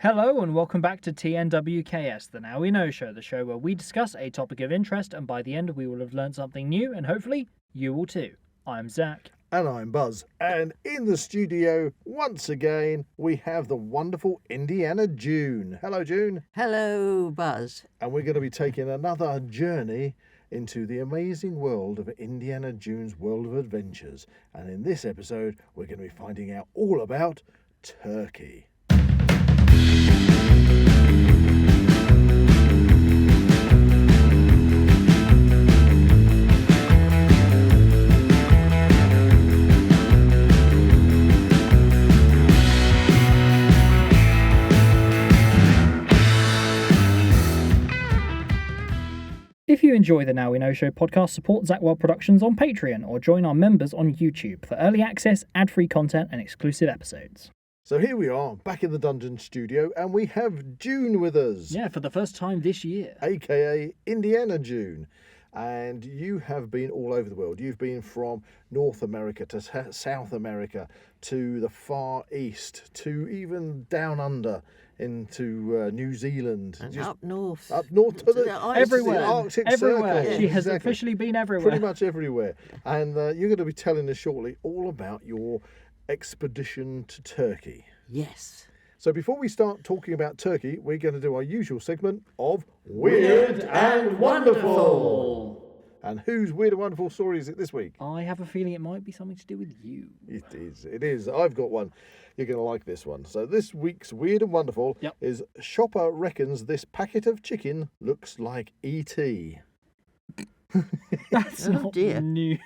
Hello and welcome back to TNWKS, the Now We Know show, the show where we discuss a topic of interest and by the end we will have learned something new and hopefully you will too. I'm Zak. And I'm Buzz. And in the studio, once again, we have the wonderful Indiana June. Hello, June. Hello, Buzz. And we're going to be taking another journey into the amazing world of Indiana June's World of Adventures. And in this episode, we're going to be finding out all about Turkey. If you enjoy the Now We Know show podcast, support Zak Wylde Productions on Patreon or join our members on YouTube for early access, ad-free content and exclusive episodes. So here we are, back in the Dungeon Studio, and we have June with us. Yeah, for the first time this year. AKA Indiana June. And you have been all over the world. You've been from North America to South America to the Far East to even down under into New Zealand. And up north. Up north to the everywhere. Arctic Everywhere. Circle. She has Exactly. officially been everywhere. Pretty much everywhere. And you're going to be telling us shortly all about your expedition to Turkey. Yes. So before we start talking about Turkey, we're going to do our usual segment of Weird and Wonderful. And whose Weird and Wonderful story is it this week? I have a feeling it might be something to do with you. It is. I've got one. You're going to like this one. So this week's Weird and Wonderful is Shopper reckons this packet of chicken looks like E.T. That's not dear. news.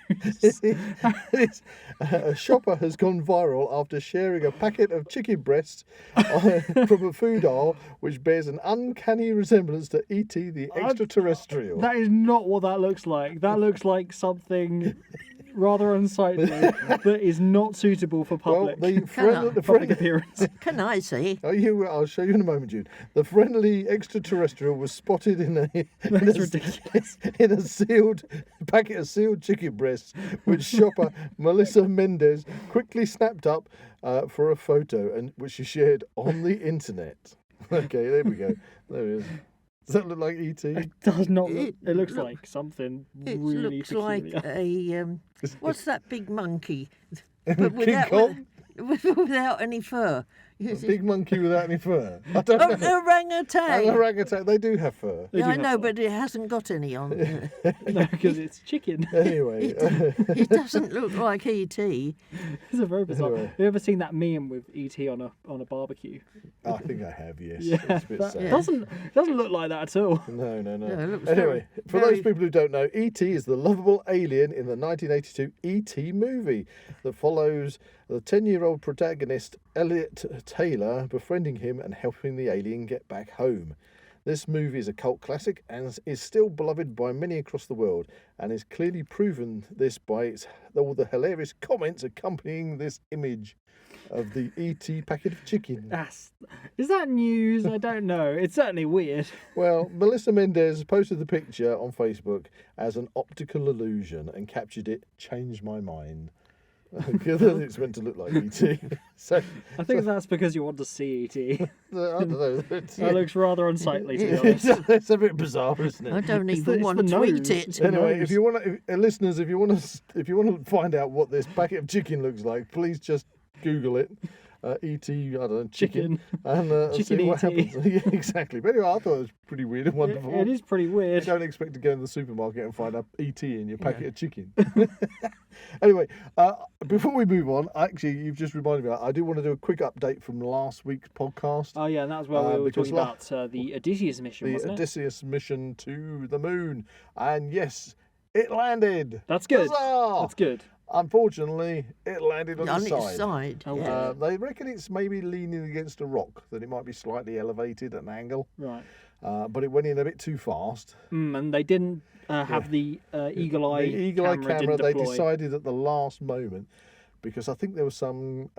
A shopper has gone viral after sharing a packet of chicken breasts from a food aisle which bears an uncanny resemblance to E.T. the extraterrestrial. That is not what that looks like. That looks like something rather unsightly that is not suitable for public, public appearance. Can I see? I'll show you in a moment, Jude. The friendly extraterrestrial was spotted in ridiculous. in a sealed packet of sealed chicken breasts, which shopper Melissa Mendez quickly snapped up for a photo and which she shared on the internet. Okay, there we go. There it is. Does that look like E.T.? It does not look. It looks like something It really looks peculiar. like a what's that big monkey? King Kong? Without any fur. A big monkey without any fur. I don't know. An orangutan. An orangutan. They do have fur. Yeah, I know, but it hasn't got any on. No, because it's chicken. Anyway. It doesn't look like E.T. It's a very bizarre. Anyway. Have you ever seen that meme with E.T. on a barbecue? I think I have, yes. Yeah, It's a bit that sad. doesn't look like that at all. No. it looks Anyway, for very- those people who don't know, E.T. is the lovable alien in the 1982 E.T. movie that follows the 10-year-old protagonist Elliot Taylor befriending him and helping the alien get back home. This movie is a cult classic and is still beloved by many across the world and is clearly proven this by all the hilarious comments accompanying this image of the E.T. packet of chicken. Is that news? I don't know. It's certainly weird. Well, Melissa Mendez posted the picture on Facebook as an optical illusion and captured it, "Changed my mind." Because it's meant to look like E.T. I think that's because you want to see E.T. I don't know. That looks rather unsightly, to be honest. It's a bit bizarre, isn't it? I don't It's even the want to nose. tweet It's it. the Anyway, nose. if you want to, listeners, if you want to find out what this packet of chicken looks like, please just Google it. E.T. I don't know, chicken. And Chicken see what E.T.. happens. Yeah, exactly. But anyway, I thought it was pretty weird and wonderful. It is pretty You weird. don't expect to go in the supermarket and find a E.T. in your packet of chicken. Anyway, before we move on, actually, you've just reminded me, I do want to do a quick update from last week's podcast. Oh yeah, and that was where we were because talking about the Odysseus mission, The wasn't it? Odysseus mission to the moon. And yes, it landed. That's good. Huzzah! That's good. Unfortunately, it landed on On the its side. side. Oh, yeah. They reckon it's maybe leaning against a rock, that it might be slightly elevated at an angle. Right. But it went in a bit too fast. And they didn't have the eagle eye camera. didn't They deploy. decided at the last moment, because I think there was some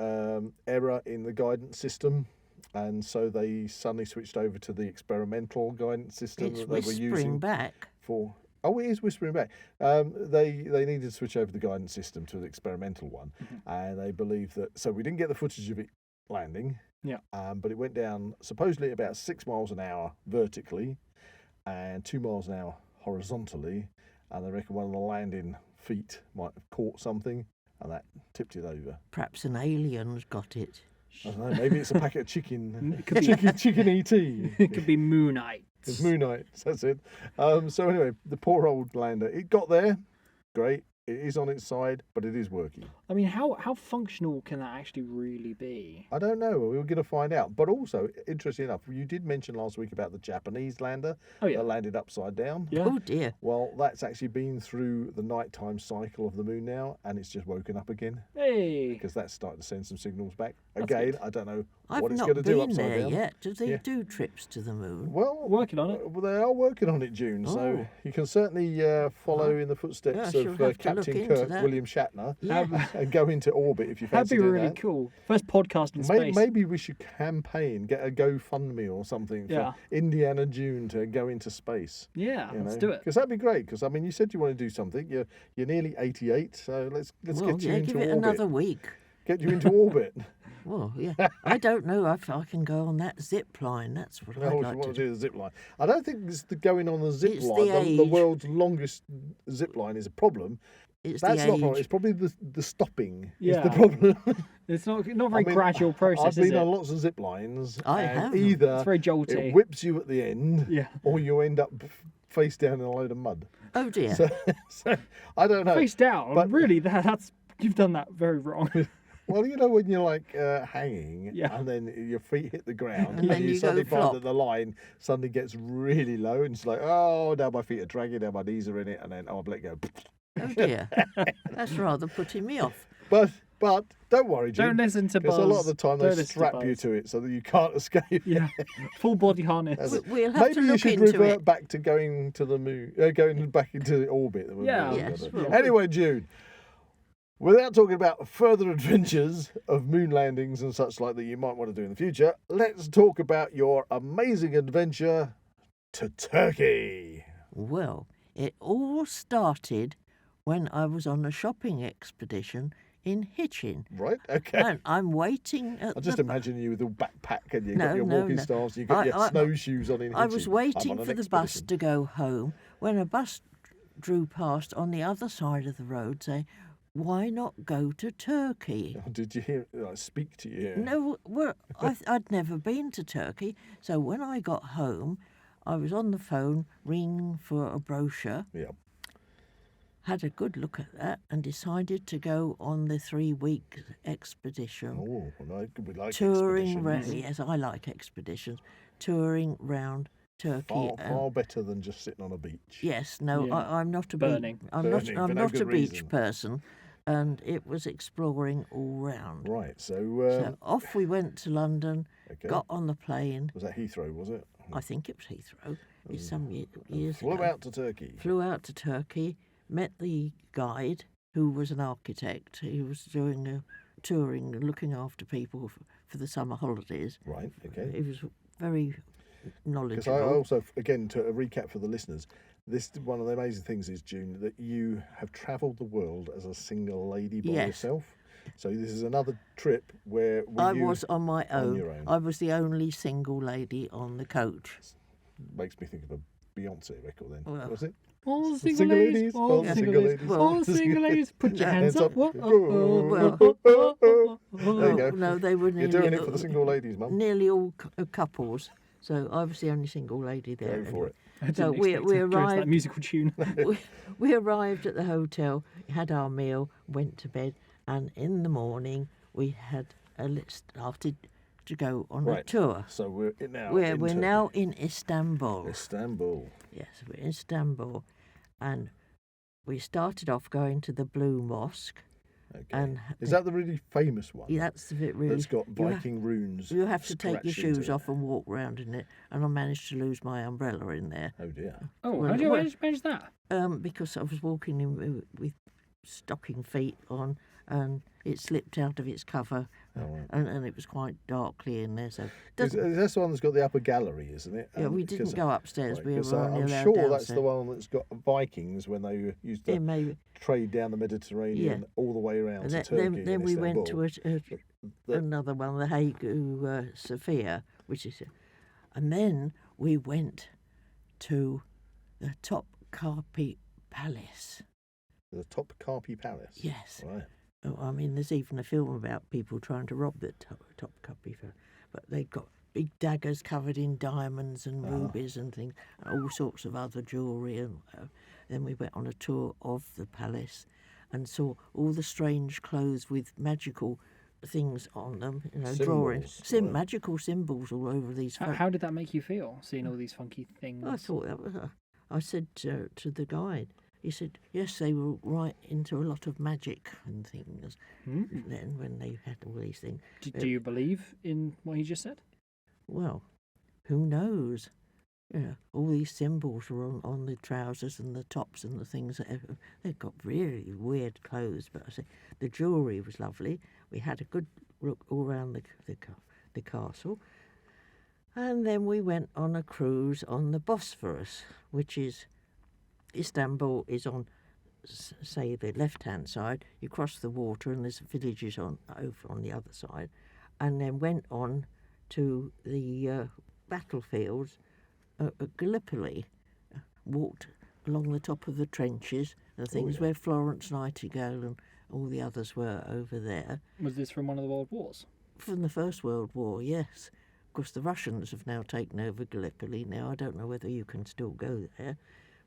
error in the guidance system, and so they suddenly switched over to the experimental guidance system It's that they were whispering using back. for. Oh, it is whispering back. They needed to switch over the guidance system to the experimental one, and they believe that. So we didn't get the footage of it landing. Yeah. But it went down supposedly about 6 miles an hour vertically and 2 miles an hour horizontally. And they reckon one of the landing feet might have caught something and that tipped it over. Perhaps an alien's got it. I don't know, maybe it's a packet of chicken. It could be- chicken ET. It could be Moonite. It's Moonites, that's it. So anyway, the poor old lander, it got there, great. It is on its side, but it is working. I mean, how functional can that actually really be? I don't know. We're going to find out. But also, interesting enough, you did mention last week about the Japanese lander Oh, yeah. that landed upside down. Yeah. Oh dear. Well, that's actually been through the nighttime cycle of the moon now, and it's just woken up again Hey. because that's starting to send some signals back. That's Again, good. I don't know I've what it's not going to do been upside there down. yet. Do they Yeah. do trips to the moon? Well, Working on it. Well, they are working on it, June. So Oh. you can certainly follow in the footsteps Yeah, I of shall have to look Captain into Kirk that. William Shatner Yeah. and go into orbit if you That'd fancy be doing really that. cool. First podcast in Maybe, space. maybe we should campaign, get a GoFundMe or something for Yeah. Indiana June to go into space. Yeah, You let's know? do it. Because that'd be great. Because I mean, you said you want to do something. You're nearly 88, so let's Well, get you yeah, into give it orbit. another week. Get you into orbit. Well, yeah. I don't know if I can go on that zip line. That's what No, I'd you like want to to do. do the zip line. I don't think it's the going on the zip It's line. the The age. world's longest zip line is a problem. It's That's the not a problem. age. It's probably the stopping is Yeah. the problem. It's not a very I mean, gradual process, I've been is it? on lots of zip lines. I and have. Either It's very jolty. it whips you at the end, Yeah. or you end up face down in a load of mud. Oh dear. So I don't know. Face down. but- Really, that's you've done that very wrong. Well, you know when you're like hanging, Yeah. and then your feet hit the ground, And then you you suddenly go find flop. that the line suddenly gets really low, and it's like, oh, now my feet are dragging, now my knees are in it, and then I'll let go. Oh dear. That's rather putting me off. But don't worry, Jim. Don't listen to Buzz. Because a lot of the time Don't they listen to strap you Buzz. to it so that you can't escape. Yeah, full body harness. That's it. We'll have Maybe to you look should into revert it. back to going to the moon, going back into orbit. That would be Yeah. really Yes, good. well- Anyway, Jude, without talking about further adventures of moon landings and such like that you might want to do in the future, let's talk about your amazing adventure to Turkey. Well, it all started when I was on a shopping expedition in Hitchin. Right? Okay. And I'm waiting at I just the... imagine you with a backpack and you've No, got your no, walking no. staffs, you've got your I- snowshoes on in I was Hitchin. I'm waiting on an for the bus expedition. to go home when a bus drew past on the other side of the road saying, why not go to Turkey? Oh, did you hear speak to you? No, well, I'd never been to Turkey, so when I got home, I was on the phone ringing for a brochure, Yeah. had a good look at that, and decided to go on the 3-week expedition. Oh, well, we like touring, expeditions. yes, I like expeditions, touring round Turkey. Far better than just sitting on a beach. Yes, no, Yeah. I'm not a Burning. I'm Burning, not. for I'm no not good a beach reason. person, and it was exploring all round. Right, so, So off we went to London. okay. Got on the plane. Was that Heathrow, was it? I think it was Heathrow. It's some years Flew ago. out to Turkey. Flew out to Turkey. Met the guide, who was an architect. He was doing a touring, looking after people for the summer holidays. Right, okay. He was very Because knowledgeable. I also, again, to a recap for the listeners, this one of the amazing things is, June, that you have travelled the world as a single lady by Yes. yourself. So this is another trip where I you was on my on own. your own. I was the only single lady on the coach. makes me think of a Beyonce record then. Well, was it? All the Single single ladies, ladies, all all the the single single ladies, ladies, all the single ladies, put your hands up. Whoa, There you go. No, they were You're nearly, doing it for the single ladies, Mum. nearly all couples. So I was the only single lady there. Go for it. I didn't So we expect to go into that arrived- musical tune. We arrived at the hotel, had our meal, went to bed, and in the morning we had started to go on a Right. tour. So we're now We're in Turkey. now in Istanbul. Istanbul. Yes, we're in Istanbul, and we started off going to the Blue Mosque, Okay. and Is that the really famous one? that's the bit really. That's got you ha- Viking runes. You have to take your scratched into shoes it. off and walk round in it, and I managed to lose my umbrella in there Oh dear. Oh, Well, how do you well- manage that? because I was walking in with stocking feet on, and it slipped out of its cover, Oh, right. and it was quite darkly in there. So That's the one that's got the upper gallery, isn't it? yeah, we didn't go upstairs. Right, We 'cause were I'm only allowed sure downstairs. that's the one that's got Vikings when they used to Yeah, maybe. trade down the Mediterranean all the way around And to then, Turkey. then and we went to Istanbul. another one, the Hague Sophia, which is, and then we went to the Topkapi Palace. The Topkapi Palace. Yes. Right. Oh, I mean, there's even a film about people trying to rob the Topkapi Palace, but they've got big daggers covered in diamonds and rubies and things, and all sorts of other jewellery. And then we went on a tour of the palace and saw all the strange clothes with magical things on them, drawings, magical symbols all over these. How did that make you feel, seeing all these funky things? I thought that was. I said to the guide, he said, yes, they were right into a lot of magic and things. Then when they had all these things. Do you believe in what he just said? Well, who knows? All these symbols were on the trousers and the tops and the things. They've got really weird clothes, but I say the jewellery was lovely. We had a good look all around the castle. And then we went on a cruise on the Bosphorus, which is Istanbul is on, say, the left-hand side. You cross the water and there's villages over on the other side. And then went on to the battlefields at Gallipoli, walked along the top of the trenches and things where Florence Nightingale and all the others were over there. Was this from one of the World Wars? From the First World War, yes. Of course, the Russians have now taken over Gallipoli now. I don't know whether you can still go there,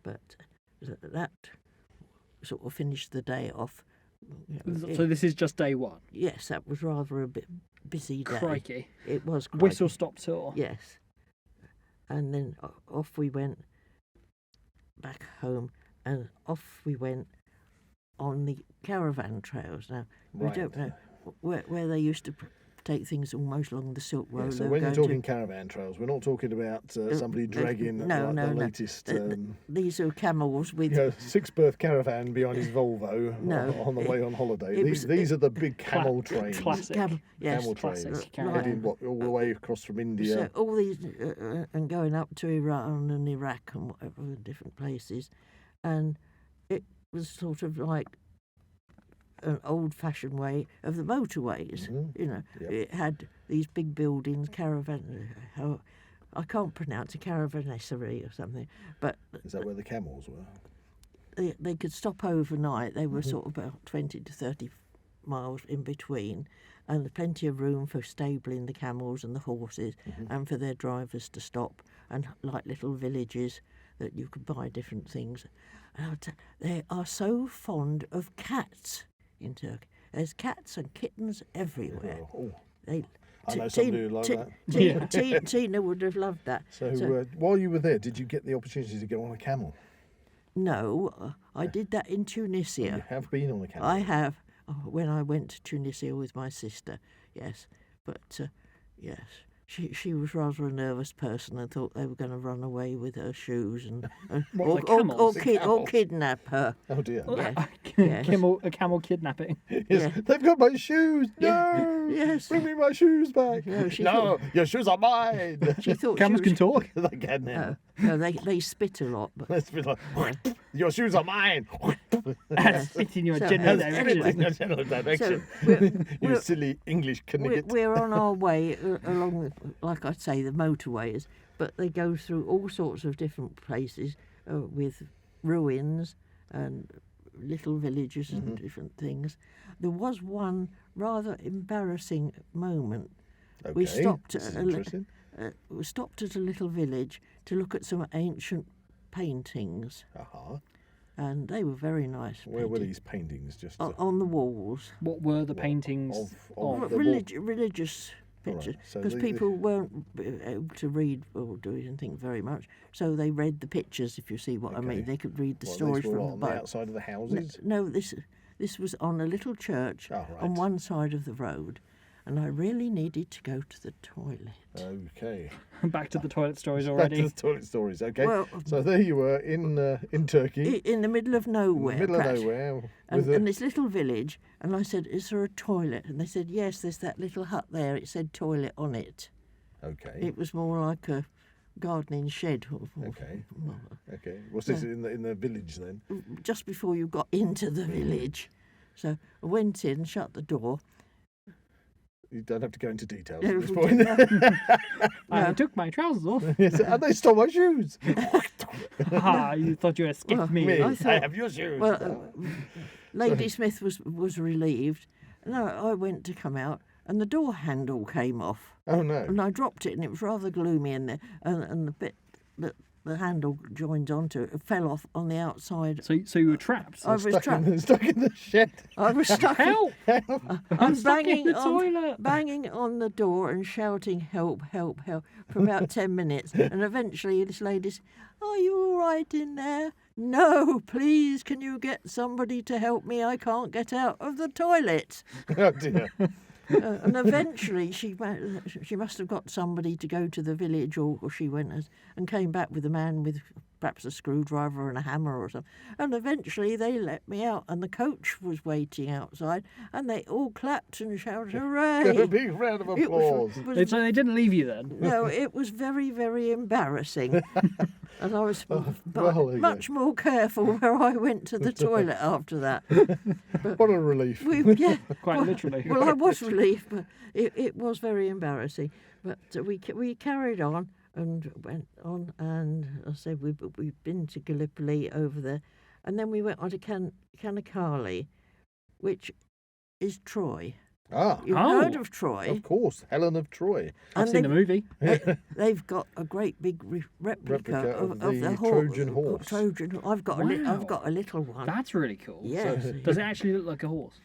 but that sort of finished the day off. So this is just day one? Yes, that was rather a bit busy day. Crikey. It was crikey. Whistle-stop tour? Yes. And then off we went back home, and off we went on the caravan trails. Now, we don't know where they used to take things almost along the Silk Road. Yeah, so when you're talking caravan trails, we're not talking about somebody dragging the latest... these are camels with... 6-berth caravan behind his Volvo on the way on holiday. These are the big camel trains. Classic. Camel trains. Heading all the way across from India. So all these... and going up to Iran and Iraq and whatever, different places. And it was sort of like an old-fashioned way of the motorways. It had these big buildings, I can't pronounce a caravanserai or something, but is that where the camels were? They could stop overnight. They were sort of about 20 to 30 miles in between, and plenty of room for stabling the camels and the horses, and for their drivers to stop, and like little villages that you could buy different things. And they are so fond of cats in Turkey. There's cats and kittens everywhere. I know somebody who liked that. Tina would have loved that. So while you were there, did you get the opportunity to go on a camel? No, I did that in Tunisia. You have been on a camel? I have, when I went to Tunisia with my sister, yes. But, yes, she was rather a nervous person and thought they were going to run away with her shoes or kidnap her. Oh dear. A camel kidnapping. Yes. They've got my shoes. No. Yes. Bring me my shoes back. No, your shoes are mine. She thought camels can talk. They can now. No, they spit a lot. But let's be like, your shoes are mine. Spit in your general direction. You silly English knicket. We're on our way along, like I say, the motorways, but they go through all sorts of different places with ruins and little villages and different things. There was one rather embarrassing moment. Okay, we stopped at a little village to look at some ancient paintings. And they were very nice. Where were these paintings? Just on the walls. What were the paintings of religious pictures, because people weren't able to read or do anything very much, so they read the pictures. If you see what I mean, they could read the stories from the the outside of the houses. No, this was on a little church on one side of the road, and I really needed to go to the toilet. Okay. Back to the toilet stories already. Back to the toilet stories. Okay. Well, so there you were in Turkey, in the middle of nowhere. And this little village. And I said, "Is there a toilet?" And they said, "Yes, there's that little hut there. It said toilet on it." Okay. It was more like a gardening shed. Okay. Okay. Was this in the village then? Just before you got into the village. So I went in, shut the door. You don't have to go into details No, at this we point. didn't. I No. took my trousers off. Yes, and they stole my shoes. You thought you escaped Well, me. Me, I I thought- have your shoes. Well, Lady Smith was relieved. No, I went to come out, and the door handle came off, Oh no. and I dropped it, and it was rather gloomy in there, and the bit that the handle joined onto it fell off on the outside. So you were trapped. I was Stuck trapped. stuck in the shed. I was stuck. Help! I'm stuck in banging the on, toilet. banging on the door and shouting "Help! Help! Help!" for about 10 minutes, and eventually this lady said, "Are you all right in there?" "No, please, can you get somebody to help me? I can't get out of the toilet." Oh dear. And eventually she must have got somebody to go to the village, or she went and came back with a man with perhaps a screwdriver and a hammer or something. And eventually they let me out, and the coach was waiting outside, and they all clapped and shouted, Give a "Hooray!" big round of It applause. was So they didn't leave you then? no, it was very, very embarrassing. And I was well, there you much more careful where I went to the toilet after that. What a relief. Yeah, Quite literally. well, I was relieved, but it was very embarrassing. But we carried on and went on, and I said we've been to Gallipoli over there, and then we went on to Kanakali, which is Troy. Ah, You've Oh. heard of Troy? of course, Helen of Troy. I've seen the movie. They've got a great big replica of of the the Trojan horse. Trojan. I've got Wow. I've got a little one. That's really cool. Yes. Does it actually look like a horse?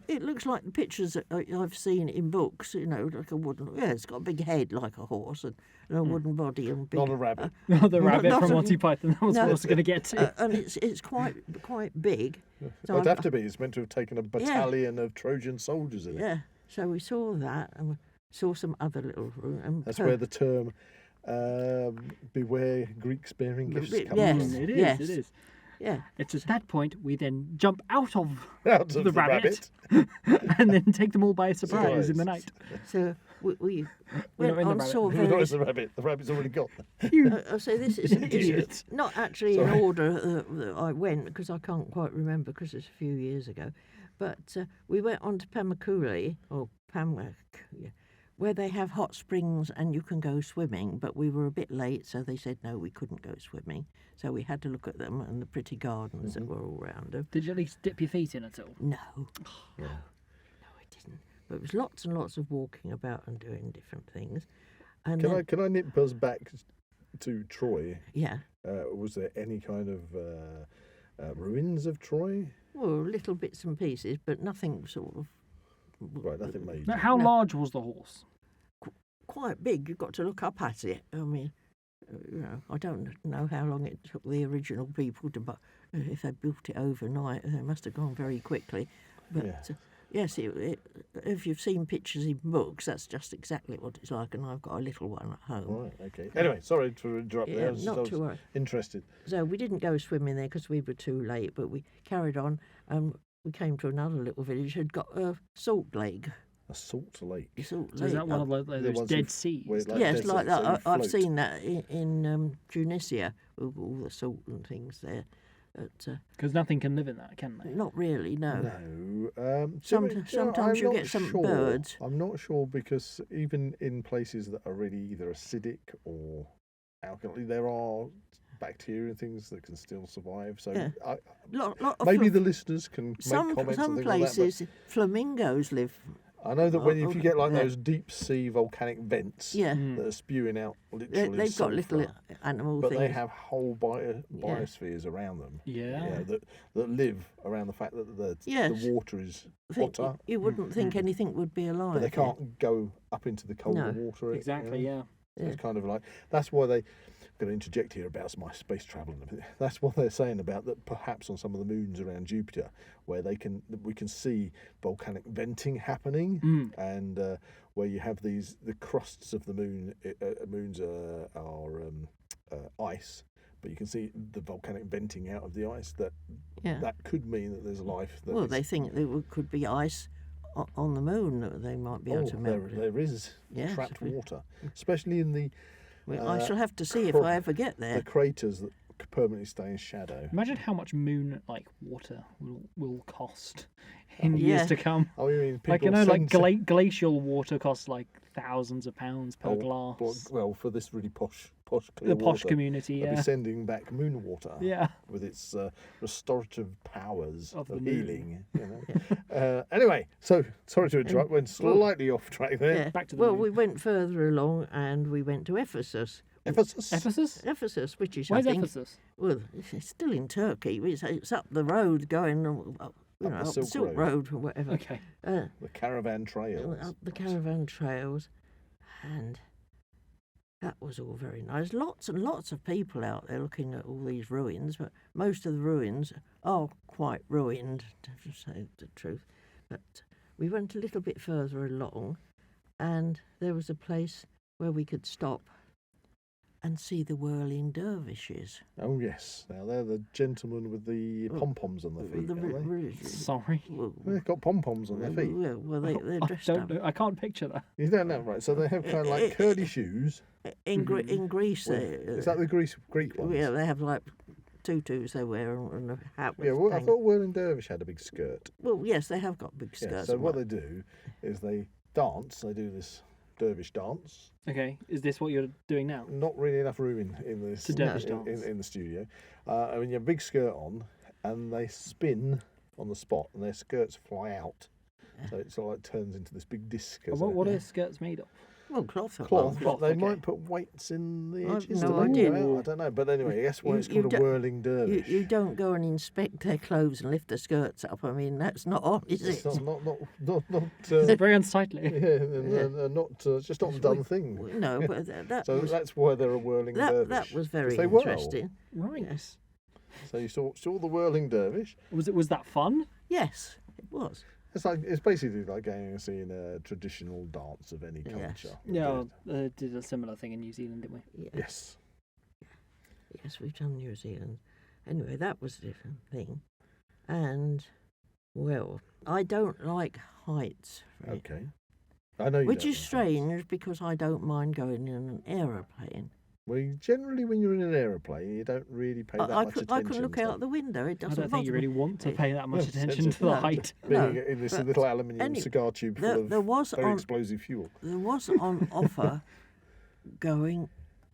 It looks like the pictures that I've seen in books, like a wooden. Yeah, it's got a big head like a horse and a wooden body and big. Not a rabbit. The rabbit not from a- Monty Python. That was what I no, was going to get to. And it's quite big. So It'd I've- have to be. It's meant to have taken a battalion of Trojan soldiers in it. Yeah. So we saw that, and we saw some other little. That's where the term "beware Greeks bearing gifts" comes Yes. from. It is. yes. It is. Yeah. It's at that point we then jump out of Out of the the rabbit. and then take them all by surprise in the night. So we We're not went in the on rabbit. saw Not various. the rabbit. The rabbit's already got them. I say this is Idiot. it's not actually in order that I went, because I can't quite remember because it's a few years ago. But we went on to Pamakuli, or Pamak, where they have hot springs and you can go swimming. But we were a bit late, so they said no, we couldn't go swimming. So we had to look at them and the pretty gardens that were all around them. Did you at least dip your feet in at all? No, no, I didn't. But it was lots and lots of walking about and doing different things. And then, Can I nip Buzz back to Troy? yeah, Was there any kind of ruins of Troy? well, little bits and pieces, but nothing sort of. Right, nothing major. Now, how No. large was the horse? Quite big. You've got to look up at it. I mean, I don't know how long it took the original people to, but if they built it overnight, they must have gone very quickly. But Yeah. yes, if you've seen pictures in books, that's just exactly what it's like. And I've got a little one at home. Right, okay. Anyway, sorry to interrupt there. Yeah, I was not to worry. interested. So we didn't go swimming there because we were too late, but we carried on. We came to another little village that had got a salt lake. A salt lake. Salt So is that one of those ones Dead you- Seas? where it like Yes, desert, like so you that. I've float. seen that in Tunisia with all the salt and things there. But, Because nothing can live in that, can they? not really, no. No. Sometimes you get some birds. I'm not sure, because even in places that are really either acidic or alkaline, there are bacteria and things that can still survive. So Yeah. Lot of maybe the listeners can make some comments some and things like that. places flamingos live. But I know that if you get like yeah. those deep sea volcanic vents Yeah, that are spewing out literally they've got little sulphur, animal but things. they have whole biospheres around them. Yeah. That live around the fact that the Yes. water is Think- hotter, you wouldn't think anything would be alive. but they there. can't go up into the colder No. water. Exactly, you know? yeah. So it's kind of like, that's why I'm going to interject here about my space travel. That's what they're saying about that. Perhaps on some of the moons around Jupiter, where we can see volcanic venting happening, and where you have the crusts of the moons are ice, but you can see the volcanic venting out of the ice. That could mean that there's life. Well, they think there could be ice on the moon that they might be able to melt. there is Yes, trapped we- water, especially in the Well, I shall have to see if cro- I ever get the there. craters that permanently stay in shadow. Imagine how much moon water will cost in Yeah. years to come. Oh, you mean people Like, you know, like send- glacial water costs like thousands of pounds per Oh, glass. well, for this really posh clear The posh water, community, they'll yeah. be sending back moon water. Yeah. With its restorative powers Of of the moon. healing. You know? Anyway, so sorry to interrupt. Went slightly off track there. Yeah. Back to the well, moon. we went further along and we went to Ephesus. Ephesus. Ephesus? Ephesus, which is Where's I think, Ephesus? well, it's still in Turkey. It's up the road going, up the Silk Road or whatever. Okay. The caravan trails. Up the caravan trails, and that was all very nice. Lots and lots of people out there looking at all these ruins, but most of the ruins are quite ruined, to say the truth. But we went a little bit further along, and there was a place where we could stop and see the whirling dervishes. Oh yes, now they're the gentlemen with the pom poms on their feet. Aren't they? Sorry. They've got pom poms on their feet. Well, they're I dressed don't up. know. I can't picture that. You don't know, right? So they have kind of like curly shoes. In Greece, Is that the Greek ones? yeah, they have like tutus they wear and a hat with Yeah, well, I bang. thought Whirling Dervish had a big skirt. Well, yes, they have got big Yeah, skirts. so and what they do is they dance. They do this dervish dance. Okay. Is this what you're doing now? Not really enough room in this To dervish in, dance. in the studio. I mean, you have a big skirt on, and they spin on the spot, and their skirts fly out. So it sort of like turns into this big disc. as What a are skirts made of? Well, cloth. cloth, cloth, but they okay. might put weights in the I've edges no to make idea. them go out. I don't know, but anyway, that's why You- it's you called a don't- whirling dervish. You don't go and inspect their clothes and lift their skirts up. I mean, that's not on, is It's it? not It's very unsightly. just not a done thing. No, but that So was that's why they're a whirling dervish. that was 'cause very they whirl. interesting. Right. Yes, So you saw the whirling dervish. Was that fun? yes, it was. It's basically like going and seeing a traditional dance of any Yes. culture. Yeah, did a similar thing in New Zealand, didn't we? Yeah. Yes. Yes, we've done New Zealand. Anyway, that was a different thing. And, well, I don't like heights. Okay. I know you Which don't is like heights. strange because I don't mind going in an aeroplane. Well, generally when you're in an aeroplane, you don't really pay that much attention. I can look to out the window. It I doesn't don't think bother you me. really want to pay that much No, attention it's to the no. height. being No, in this but little aluminium any- cigar tube full there of was very on- explosive fuel. There was on offer going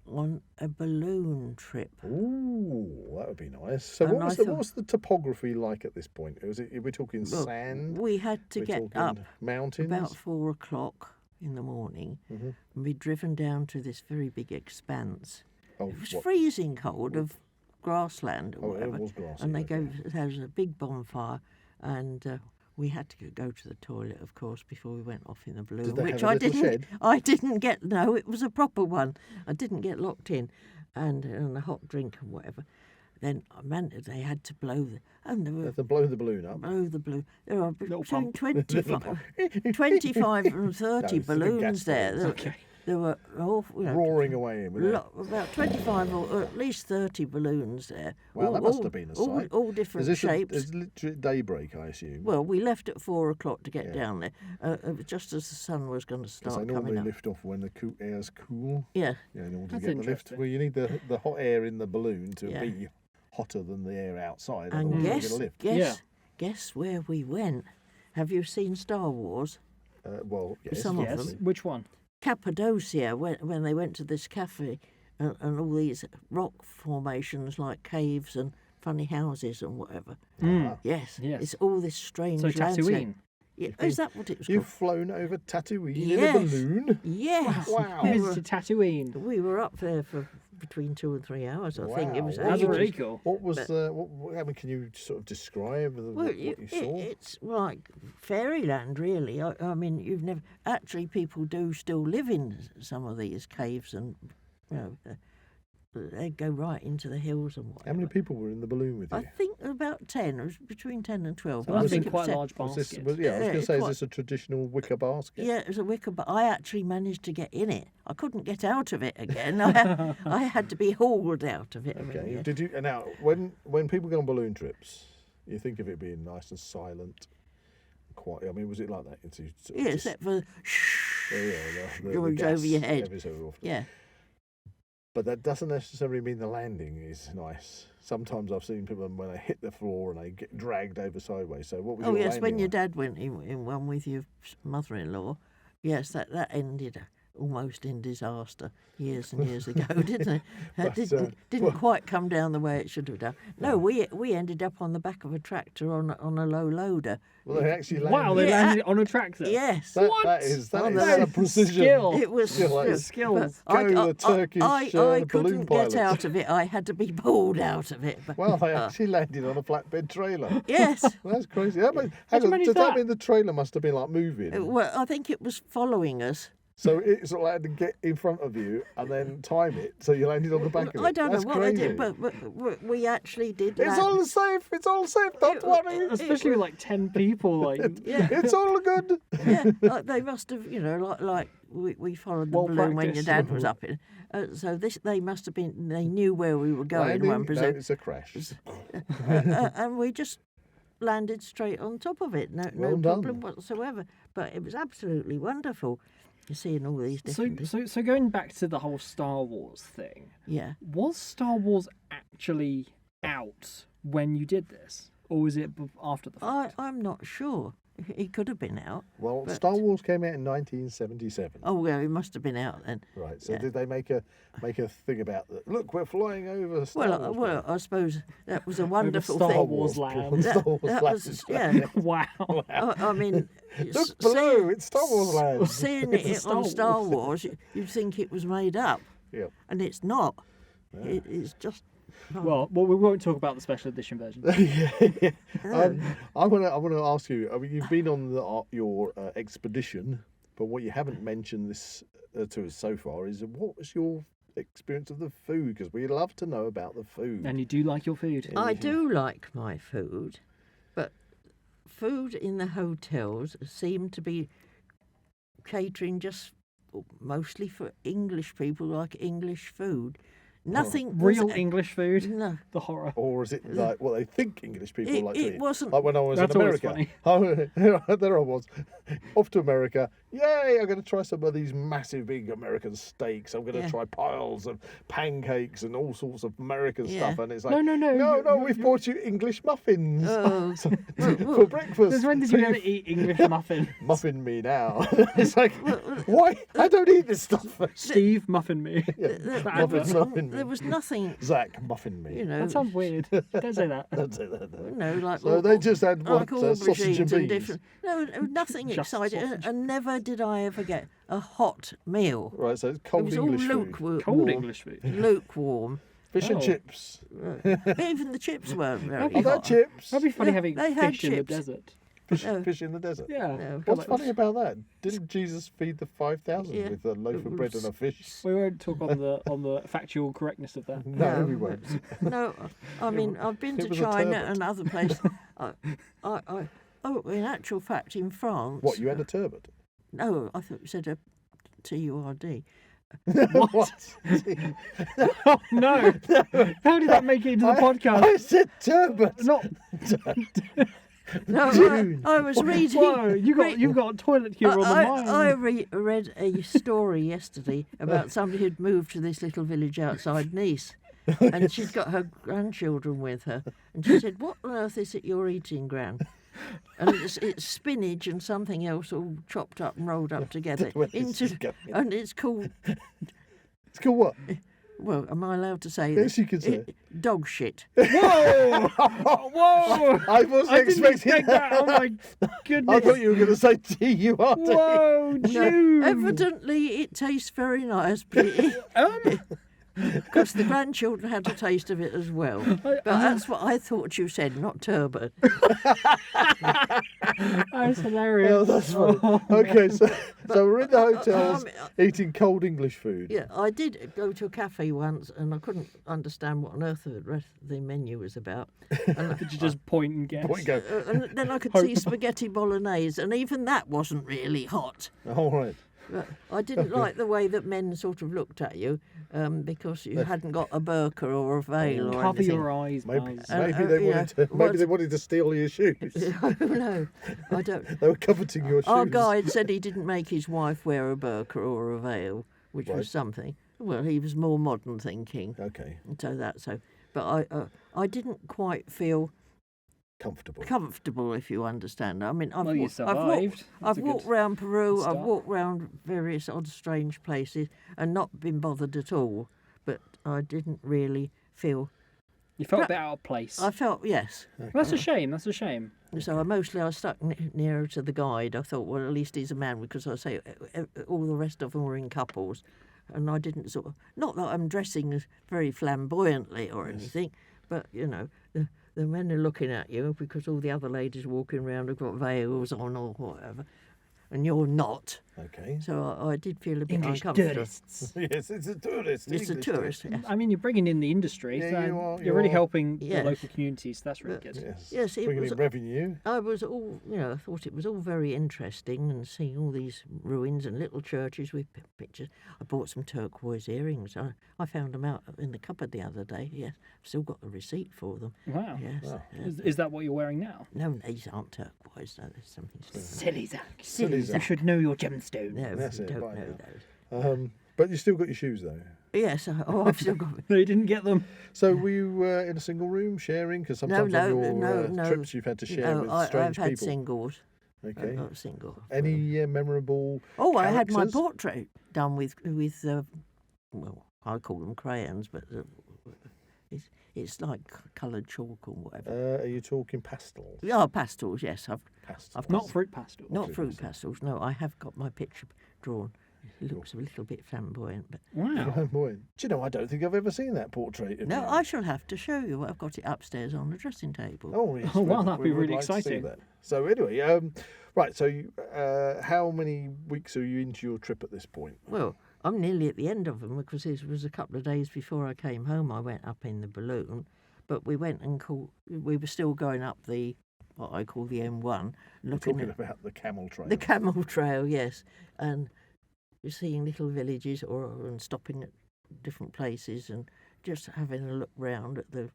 on a balloon trip. Ooh, that would be nice. So And what I thought- was the topography like at this point? We're talking Well, sand? We had to We're get talking up mountains? about 4 o'clock in the morning Mhm. and be driven down to this very big expanse. Oh, It was what? freezing cold of grassland or Oh, whatever. it was grassy. And they okay. there was a big bonfire, and we had to go to the toilet, of course, before we went off in the balloon. Did they which have a I little didn't. shed? I didn't get. No, it was a proper one. I didn't get locked in, and a hot drink and whatever. Then they had to blow and there They were have to blow the balloon up. blow the balloon. There are Little between pump. 25 and 30 No, it's the balloons gas there. balloons. Okay. There were Roaring away in with it. about 25 or at least 30 balloons there. Wow, that must have been a sight. All different shapes. It's literally daybreak, I assume. Well, we left at 4 o'clock to get Yeah. down there, just as the sun was going to Because start they coming normally up. lift off when the air's cool. Yeah, Yeah, in order That's to get the lift. interesting. Well, you need the hot air in the balloon to Yeah. be hotter than the air outside. and otherwise you're guess, gonna lift. Yeah. guess where we went? Have you seen Star Wars? Well, yes. Some of Yes. obviously. Which one? Cappadocia, when they went to this cafe and all these rock formations like caves and funny houses and whatever. Ah. Yes, Yes. it's all this strange So landscape. Tatooine. Yeah, is that what it was You've called? flown over Tatooine in a Yes. balloon? Yes. Wow. You We visited Tatooine. we were up there for between 2 and 3 hours, I think. It was Wow. That's ages. really cool. What was I mean, can you sort of describe Well, what you saw? it's like fairyland, really. I mean, you've never actually people do still live in some of these caves, and you know, they go right into the hills and whatever. How many people were in the balloon with you? I think about 10. It was between 10 and 12. So but I that's think been it was quite a 10. large Was this, basket. was, yeah, I was going to it's say, is quite- this a traditional wicker basket? Yeah, it was a wicker, but I actually managed to get in it. I couldn't get out of it again. I had to be hauled out of it. I mean, Okay. yeah. Did you? And now, when people go on balloon trips, you think of it being nice and silent, quiet. I mean, was it like that? It's sort of Yeah, just- except for yeah, the going gas over your head. every so often. Yeah. But that doesn't necessarily mean the landing is nice. Sometimes I've seen people when they hit the floor and they get dragged over sideways. So what was Oh your yes, landing when your like? dad went in one with your mother-in-law, yes, that ended almost in disaster years and years ago, didn't it? But, Didn't well- quite come down the way it should have done. No, we ended up on the back of a tractor on a low loader. Well, they actually landed. Wow, they Yeah. landed on a tractor. Yes. That is Oh, some that's precision. skill. It was Still, like, skills. but Go the Turkish I balloon couldn't pilots. get out of it. I had to be pulled out of it. But, Well, they actually landed on a flatbed trailer. yes. That's crazy. Hang do you on, manage does that that? mean the trailer must have been like moving? Well, I think it was following us. So it sort of had to get in front of you and then time it so you landed on the back of it. I don't That's know what crazy. they did, but we actually did. It's land. all safe. It's all safe. Don't worry. Especially with like 10 people. Like, Yeah. It's all good. Yeah, they must have, like we followed the Well balloon when your practiced. dad was up in. So they must have been. They knew where we were going. Landing? One No, presume, it's a crash. and we just landed straight on top of it. No Well problem done. whatsoever. But it was absolutely wonderful seeing all these different. so going back to the whole Star Wars thing, Yeah. was Star Wars actually out when you did this? Or was it after the fact? I'm not sure. It could have been out. Well, but- Star Wars came out in 1977. Oh well, it must have been out then. Right. So yeah. did they make a thing about that? Look, we're flying over Star Wars. Well, I suppose that was a wonderful Star thing. Wars land. Star Wars that land. was yeah. Wow. I mean, Look below, it's Star Wars land. Seeing It's a it Star on Star Wars. Wars, you'd think it was made up, Yeah. and it's not. It's just. Well, we won't talk about the special edition version. Yeah. I want to ask you. I mean, you've been on your expedition, but what you haven't mentioned this to us so far is what was your experience of the food? Because we love to know about the food. And you do like your food. I do like my food, but food in the hotels seem to be catering just mostly for English people, like English food. Nothing Real was, English food. No. The horror. Or is it like what they think English people It- like to it eat? wasn't- Like when I was That's in always America. There I was, off to America. Yay, I'm going to try some of these massive big American steaks. I'm going to Yeah. try piles of pancakes and all sorts of American Yeah. stuff. And it's like, No. no, we've brought you English muffins Oh, for breakfast. Since when did So you ever eat English muffin? muffin me now? It's like, why? I don't eat this stuff. Steve muffin me. Muffin there me. was nothing, Zach, muffin me. you know. That sounds weird. Don't say that. Don't say that. No. You know, like So they just had like what, sausage and aubergines beans. different. No, nothing Just exciting, sausage. and never did I ever get a hot meal. Right, so it's It cold was English all food. lukewarm. Cold English food. Lukewarm. Fish and Oh. chips. Even the chips weren't very That'd Oh, be that hot. chips. That'd be funny Yeah, having they had fish in the chips. desert. Fish in the desert. Yeah. No. What's Like- funny about that? Didn't Jesus feed the 5,000 Yeah. with a loaf of bread and a fish? We won't talk on the factual correctness of that. No, we won't. No, I mean I've been it to was a China turbot. and other places. In actual fact, in France. What, you had a turbot? No, I thought you said a TURD. What? Oh no! How did that make it into the podcast? I said turbot. Not. No, Dude. I was reading. Whoa! You've got a toilet humor on the mind. I read a story yesterday about somebody who'd moved to this little village outside Nice, and she'd got her grandchildren with her, and she said, "What on earth is it you're eating, Gran?" And it's spinach and something else all chopped up and rolled up together Where this is going. and it's called. It's called what? Well, am I allowed to say Yes, this? you can say it. Dog shit. Whoa! Whoa! I wasn't I didn't expecting expect that. Oh my goodness! I thought you were going to say TURD. Whoa, No, June! evidently, it tastes very nice, because the grandchildren had a taste of it as well. But that's what I thought you said, not turbot. That's hilarious. Oh, that's funny. Okay, so we're in the hotels eating cold English food. Yeah, I did go to a cafe once, and I couldn't understand what on earth the rest of the menu was about. And, Did you just point and guess? Point go. and then I could see spaghetti bolognese, and even that wasn't really hot. All right. But I didn't like the way that men sort of looked at you because you hadn't got a burqa or a veil or Cover anything. your eyes, Maybe, Buzz. maybe they you wanted know, to. Maybe what- they wanted to steal your shoes. Oh, no, I don't. They were coveting your shoes. Our guide said he didn't make his wife wear a burqa or a veil, which Right. was something. Well, he was more modern thinking. Okay. But I didn't quite feel Comfortable. if you understand. I mean, Well, you survived. I've walked round Peru. start. I've walked round various odd, strange places, and not been bothered at all. But I didn't really feel. You felt a bit out of place. I felt yes. Well, that's a shame. That's a shame. So I stuck nearer to the guide. I thought, well, at least he's a man, because I say all the rest of them were in couples, and I didn't sort of. Not that I'm dressing very flamboyantly or anything, but the men are looking at you because all the other ladies walking around have got veils on or whatever, and you're not. Okay. So I did feel a bit English uncomfortable. tourists. Yes, it's a tourist. It's a English tourist. Yes. I mean, you're bringing in the industry. Yeah, so you are, you're really you are. helping the Yes. local communities. That's really good. Yes. Yes, it Bringing was. in revenue. I was all, I thought it was all very interesting, and seeing all these ruins and little churches with pictures. I bought some turquoise earrings. I found them out in the cupboard the other day. Yes, I've still got the receipt for them. Wow. Yes. Wow. yes. Is that what you're wearing now? No, these aren't turquoise. No, there's something different. Silly Zak. Silly You Zak. should know your gemstone. No, That's you it, don't by know now. those. But you still got your shoes though. Yes, I've still got. No, you didn't get them. So were you in a single room sharing? Because sometimes on your trips you've had to share with I've strange had people. singles. Okay. Not single. Any memorable? Oh, I had my characters? portrait done with well, I call them crayons, but it's like coloured chalk or whatever. Are you talking pastels? Yeah, pastels. Yes, Pastels. Not fruit pastel. not fruit pastels. No, I have got my picture drawn. It looks a little bit flamboyant, but Wow. Oh, boy. Do you know, I don't think I've ever seen that portrait of no, you. I shall have to show you. I've got it upstairs on the dressing table. Oh, yes. Oh, wow, we- that'd we be would really like to see exciting. that. So anyway, right. So how many weeks are you into your trip at this point? Well, I'm nearly at the end of them, because it was a couple of days before I came home. I went up in the balloon, but we went and we were still going up what I call the M1, We're looking talking at about the camel trail. the camel trail, yes, and you're seeing little villages and stopping at different places and just having a look round at the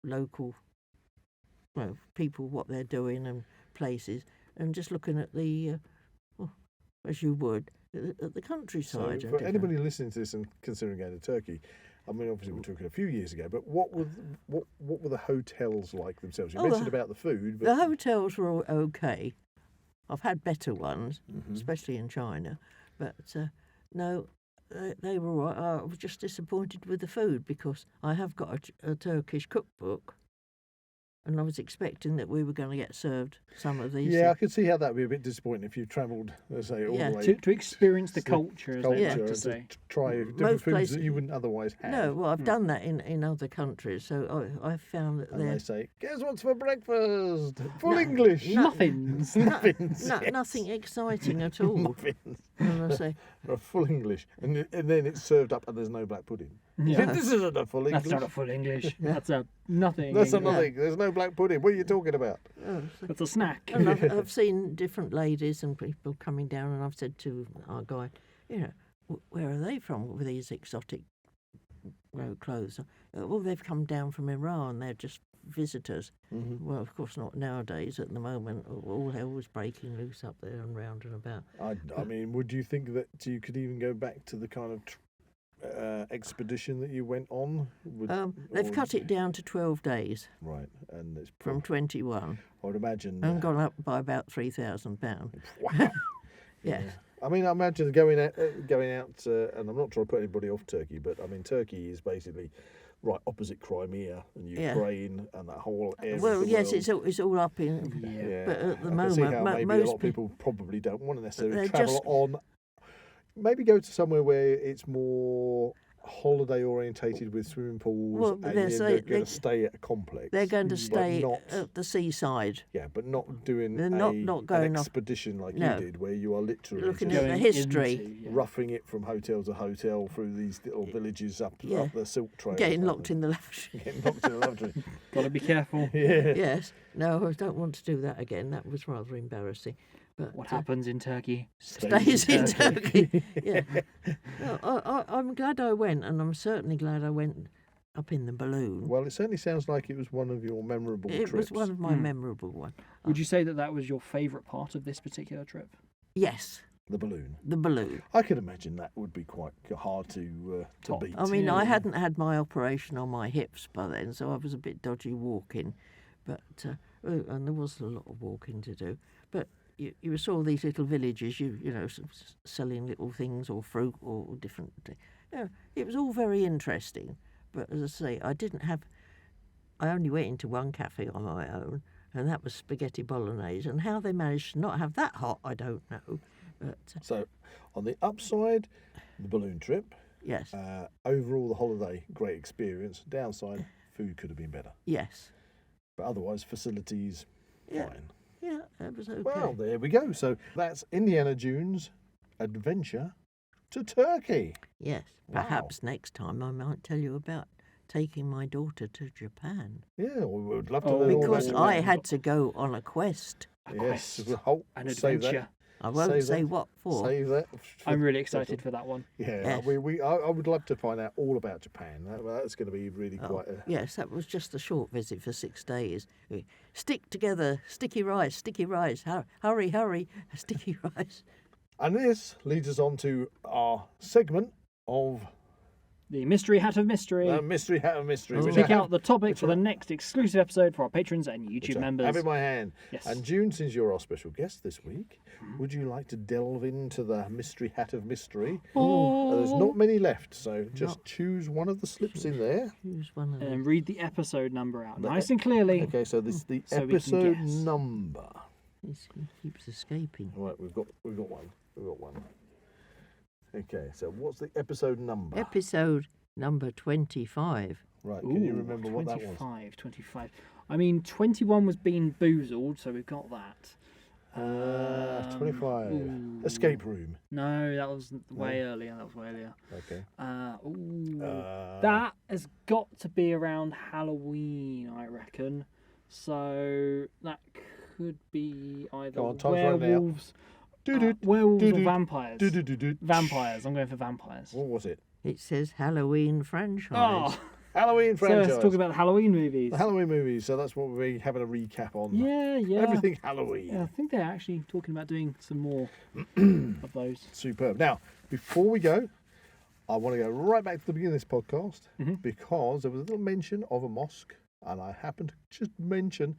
local people, what they're doing and places, and just looking at as you would, at the countryside. So and for different- anybody listening to this and considering going to Turkey, I mean, obviously we're talking a few years ago, but what were the hotels like themselves? You mentioned about the food, but The hotels were all okay. I've had better ones, Mhm. especially in China, but no, they were all right. I was just disappointed with the food, because I have got a Turkish cookbook, and I was expecting that we were going to get served some of these. yeah, I could see how that would be a bit disappointing if you travelled, let's say, all Yeah. the way To experience the to culture, as culture they like and to to say. try different Most foods places- that you wouldn't otherwise have. No, well, I've done that in other countries, so I found that And they're they say, guess what's for breakfast? Full No, English. no. Muffins. Muffins. yes. nothing exciting at all. Muffins. And I say, Full English. And then it's served up and there's no black pudding. Yeah. This isn't a full English. That's not a full English. That's a nothing. That's English. another thing. There's no black pudding. What are you talking about? oh, so- That's a snack. And I've seen different ladies and people coming down, and I've said to our guide, where are they from with these exotic clothes? Well, they've come down from Iran. They're just visitors. Mhm. Well, of course not nowadays. At the moment, all hell was breaking loose up there and round and about. I mean, would you think that you could even go back to the kind of expedition that you went on? They've or- cut it down to 12 days Right, and it's from 21, I would imagine. and gone up by about £3,000. Wow. Yes. I mean, I imagine going out, and I'm not trying to put anybody off Turkey, but I mean, Turkey is basically right opposite Crimea and Yeah. Ukraine and that whole area. Well, of the yes, world. it's all up in. Yeah. But at the I can see moment, how maybe a most lot of people probably don't want to necessarily they're travel just- on. Maybe go to somewhere where it's more holiday orientated with swimming pools, Well, and they're they're going they- to stay at a complex. they're going to but stay not, at the seaside, yeah, but not doing They're not going an off- expedition like No. you did, where you are literally Looking just at the history. yeah. roughing it from hotel to hotel through these little villages up Yeah. the Silk Trail. getting locked in the lavatory. Getting locked in the lavatory. Gotta be careful. Yeah. Yes, no, I don't want to do that again. That was rather embarrassing. But What happens in Turkey stays in Turkey. Yeah, no, I'm glad I went, and I'm certainly glad I went up in the balloon. Well, it certainly sounds like it was one of your memorable It trips. was one of my memorable ones. Would you say that was your favourite part of this particular trip? Yes, The balloon. The balloon. I could imagine that would be quite hard to Top. beat. I mean, Yeah. I hadn't had my operation on my hips by then, so I was a bit dodgy walking. But and there was a lot of walking to do. But you saw these little villages, selling little things or fruit or different. It was all very interesting. But as I say, I only went into one cafe on my own, and that was spaghetti bolognese. And how they managed to not have that hot, I don't know. But So, on the upside, the balloon trip. yes, Overall, the holiday, great experience. Downside, food could have been better. yes, But otherwise, facilities, Yeah. fine. yeah, that was okay. Well, there we go. So that's Indiana Jones' adventure to Turkey. Yes, Wow. perhaps next time I might tell you about taking my daughter to Japan. Yeah, we would love to Oh, know all Because about I Japan. had to go on a quest. A Yes, quest, we'll an save that. adventure. I won't Save say that. what for. Save that. I'm really excited for that one. Yeah, Yes. I would love to find out all about Japan. That's going to be really Oh, quite. yes, that was just a short visit for 6 days. Stick together, sticky rice, hurry, hurry, sticky rice. And this leads us on to our segment of The Mystery Hat of Mystery. Mystery Hat of Mystery. Oh. which Pick I have- out the topic which for the next exclusive episode for our patrons and which YouTube I members. have in my hand. Yes. And June, since you're our special guest this week, would you like to delve into the Mystery Hat of Mystery? There's not many left, so just choose one of the slips in there. Who's one of them? And read the episode number out nice and clearly. Okay, so this is the So we can episode guess. number. He keeps escaping. Right, we've got one. Okay, so what's the episode number? Episode number 25. Right, can you Ooh, remember what that was? 25. I mean, 21 was being boozled, so we've got that. 25. ooh. Escape room. No, that was way earlier. Okay. That has got to be around Halloween, I reckon. So that could be either Go on, time's running out. werewolves, Doo-doo, werewolves or doo-doo, vampires. doo-doo-doo-doo. Vampires. I'm going for vampires. What was it? It says Halloween franchise. Oh, Halloween so franchise. let's talk about the Halloween movies. the Halloween movies. So that's what we're having a recap on. Yeah. Everything Halloween. Yeah, I think they're actually talking about doing some more of those. Superb. Now, before we go, I want to go right back to the beginning of this podcast because there was a little mention of a mosque, and I happened to just mention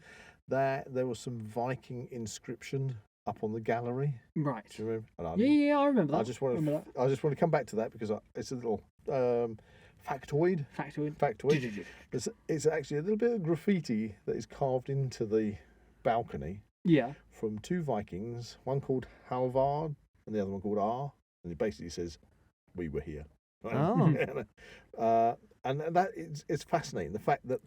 that there was some Viking inscription up on the gallery. Right. Do you remember? And Yeah, I remember that. I just want Remember to come back to that because it's a little factoid. that. Factoid. Factoid. It's actually a little bit of graffiti that is carved into the balcony Yeah. from two Vikings, one called Halvard and the other one called R, and it basically says, "We were here." Oh. And that it's fascinating, the fact that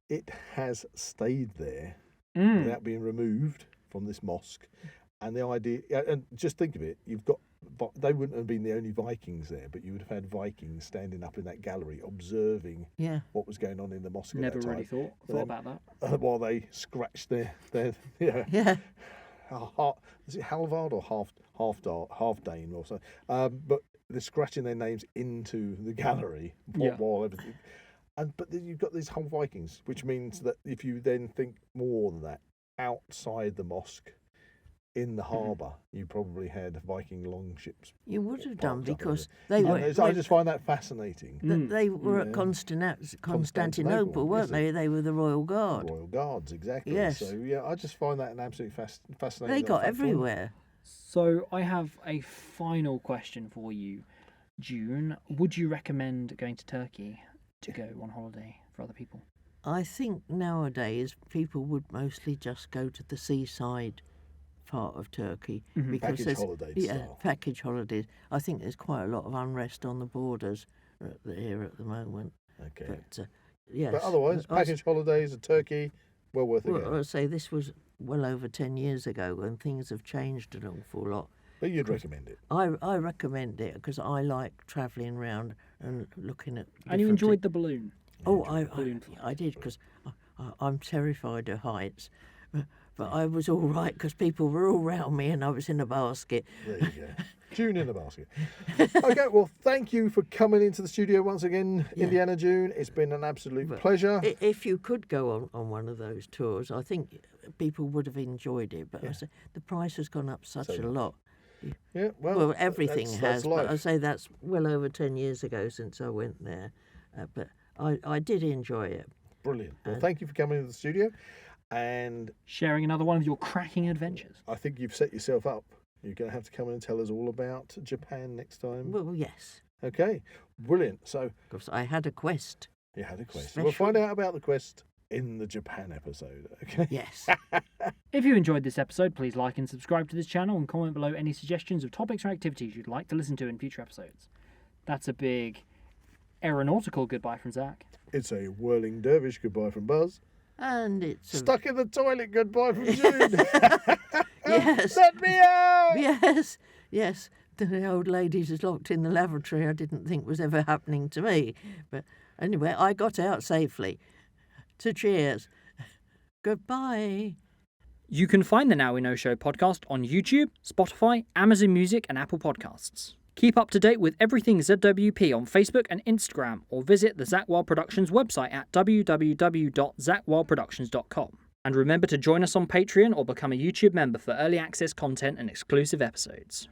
it has stayed there Mm. without being removed from this mosque. And the idea, and just think of it, they wouldn't have been the only Vikings there, but you would have had Vikings standing up in that gallery observing Yeah. what was going on in the mosque at Never that really time. thought about that. While they scratched their Yeah. is it Halvard or Halfdane or so? But they're scratching their names into the gallery while everything. But then you've got these whole Vikings, which means that if you then think more than that, outside the mosque, in the harbour, you probably had Viking longships. You would have done parked up because there. they were. I just find that fascinating. They were at Yeah. Constantinople, Constantinople, weren't yes, they? They were the Royal Guard. Royal Guards, exactly. Yes. So yeah, I just find that an absolutely fascinating. They got factoid. everywhere. So I have a final question for you, June. Would you recommend going to Turkey to go on holiday for other people? I think nowadays people would mostly just go to the seaside part of Turkey because Package there's holiday style. package holidays. I think there's quite a lot of unrest on the borders here at the moment. Okay. But yes. But otherwise, package holidays to Turkey, well worth it. Well, I'd say this was well over 10 years ago and things have changed an awful lot. But you'd recommend it. I recommend it because I like travelling around and looking at. And you different enjoyed the balloon? Oh, balloon I did because I'm terrified of heights. But I was all right because people were all round me and I was in a basket. There you go. June in the basket. Okay, well, thank you for coming into the studio once again, Indiana June. It's been an absolute pleasure. If you could go on one of those tours, I think people would have enjoyed it. But I say, the price has gone up such a lot. Yeah, Well, everything that's has, but I life. say that's well over 10 years ago since I went there. But I did enjoy it. Brilliant. Well, thank you for coming to the studio. And Sharing another one of your cracking adventures. I think you've set yourself up. You're going to have to come in and tell us all about Japan next time. Well, yes. Okay, brilliant. So Because I had a quest. you had a quest. Special. We'll find out about the quest in the Japan episode. Okay. Yes. If you enjoyed this episode, please like and subscribe to this channel and comment below any suggestions of topics or activities you'd like to listen to in future episodes. That's a big aeronautical goodbye from Zak. It's a whirling dervish goodbye from Buzz. And it's a... Stuck in the toilet goodbye from June. Yes. Let me out! Yes, yes. The old ladies is locked in the lavatory I didn't think was ever happening to me. But anyway, I got out safely. So cheers. Goodbye. You can find the Now We Know Show podcast on YouTube, Spotify, Amazon Music, and Apple Podcasts. Keep up to date with everything ZWP on Facebook and Instagram, or visit the Zak Wylde Productions website at www.zakwyldeproductions.com. And remember to join us on Patreon or become a YouTube member for early access content and exclusive episodes.